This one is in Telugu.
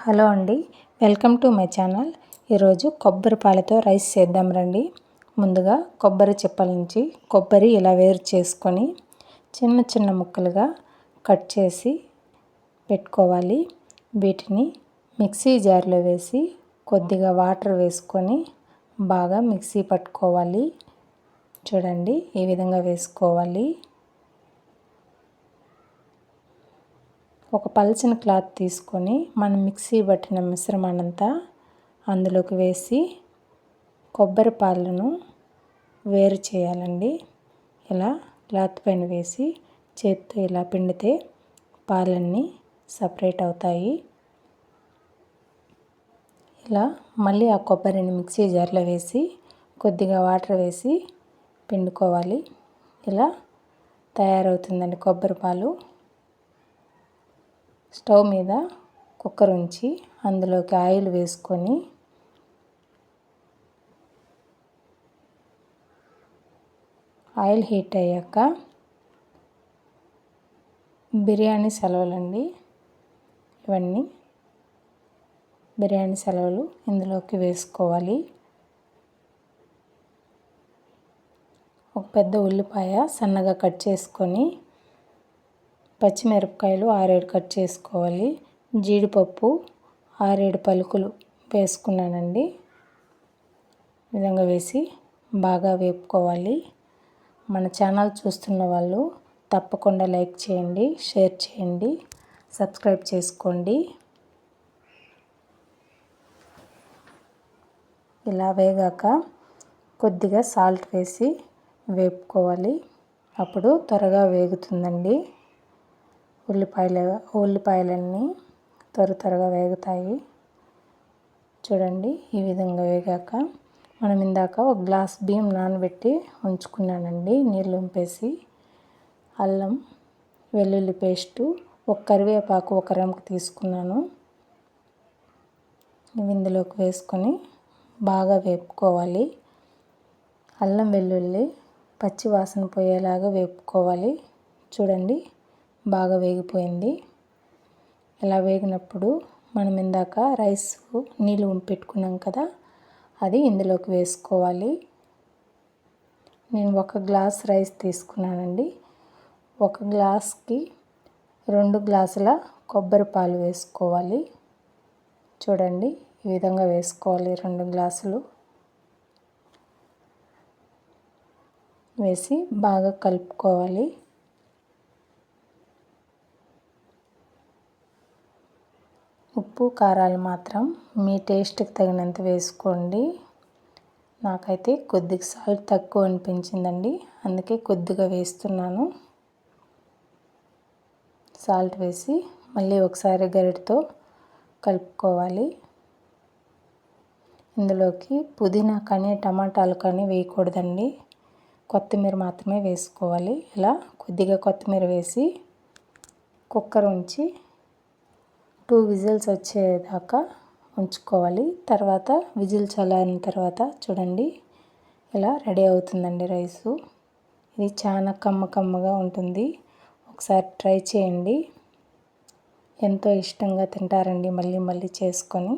హలో అండి, వెల్కమ్ టు మై ఛానల్. ఈరోజు కొబ్బరి పాలతో రైస్ చేద్దాం రండి. ముందుగా కొబ్బరి చిప్పల నుంచి కొబ్బరి ఇలా వేరు చేసుకొని చిన్న చిన్న ముక్కలుగా కట్ చేసి పెట్టుకోవాలి. వీటిని మిక్సీ జార్లో వేసి కొద్దిగా వాటర్ వేసుకొని బాగా మిక్సీ పట్టుకోవాలి. చూడండి, ఈ విధంగా వేసుకోవాలి. ఒక పల్చని క్లాత్ తీసుకొని మనం మిక్సీ పట్టిన మిశ్రమాన్నంతా అందులోకి వేసి కొబ్బరి పాలను వేరు చేయాలండి. ఇలా క్లాత్ పైన వేసి చేత్తో ఇలా పిండితే పాలన్నీ సపరేట్ అవుతాయి. ఇలా మళ్ళీ ఆ కొబ్బరిని మిక్సీ జార్లో వేసి కొద్దిగా వాటర్ వేసి పిండుకోవాలి. ఇలా తయారవుతుందండి కొబ్బరి పాలు. స్టవ్ మీద కుక్కర్ ఉంచి అందులోకి ఆయిల్ వేసుకొని ఆయిల్ హీట్ అయ్యాక బిర్యానీ సెలవులండి, ఇవన్నీ బిర్యానీ సెలవులు ఇందులోకి వేసుకోవాలి. ఒక పెద్ద ఉల్లిపాయ సన్నగా కట్ చేసుకొని, పచ్చిమిరపకాయలు 6-7 కట్ చేసుకోవాలి. జీడిపప్పు 6-7 పలుకులు వేసుకున్నానండి. ఈ విధంగా వేసి బాగా వేపుకోవాలి. మన ఛానల్ చూస్తున్న వాళ్ళు తప్పకుండా లైక్ చేయండి, షేర్ చేయండి, సబ్స్క్రైబ్ చేసుకోండి. ఇలా వేగాక కొద్దిగా సాల్ట్ వేసి వేపుకోవాలి. అప్పుడు త్వరగా వేగుతుందండి. ఉల్లిపాయలన్నీ త్వరగా వేగుతాయి. చూడండి, ఈ విధంగా వేగాక మనం ఇందాక ఒక గ్లాస్ బియ్యం నానబెట్టి ఉంచుకున్నానండి, నీళ్ళు వంపేసి. అల్లం వెల్లుల్లి పేస్టు, ఒక కరివేపాకు ఒక రెమ్మకు తీసుకున్నాను. ఇందులోకి వేసుకొని బాగా వేపుకోవాలి. అల్లం వెల్లుల్లి పచ్చి వాసన పోయేలాగా వేపుకోవాలి. చూడండి, బాగా వేగిపోయింది. ఇలా వేగినప్పుడు మనం ఇందాక రైస్ నీళ్ళు పెట్టుకున్నాం కదా, అది ఇందులోకి వేసుకోవాలి. నేను 1 గ్లాస్ రైస్ తీసుకున్నానండి. 1 గ్లాస్కి 2 గ్లాసుల కొబ్బరి పాలు వేసుకోవాలి. చూడండి, ఈ విధంగా వేసుకోవాలి. 2 గ్లాసులు వేసి బాగా కలుపుకోవాలి. ఉప్పు కారాలు మాత్రం మీ టేస్ట్కి తగినంత వేసుకోండి. నాకైతే కొద్దిగా సాల్ట్ తక్కువ అనిపించిందండి, అందుకే కొద్దిగా వేస్తున్నాను. సాల్ట్ వేసి మళ్ళీ ఒకసారి గరిటెతో కలుపుకోవాలి. ఇందులోకి పుదీనా కానీ టమాటాలు కానీ వేయకూడదండి, కొత్తిమీర మాత్రమే వేసుకోవాలి. ఇలా కొద్దిగా కొత్తిమీర వేసి కుక్కర్ ఉంచి 2 విజిల్స్ వచ్చేదాకా ఉంచుకోవాలి. తర్వాత విజిల్ చల్లారిన తర్వాత చూడండి, ఇలా రెడీ అవుతుందండి రైసు. ఇది చాలా కమ్మగా ఉంటుంది. ఒకసారి ట్రై చేయండి, ఎంతో ఇష్టంగా తింటారండి మళ్ళీ చేసుకొని.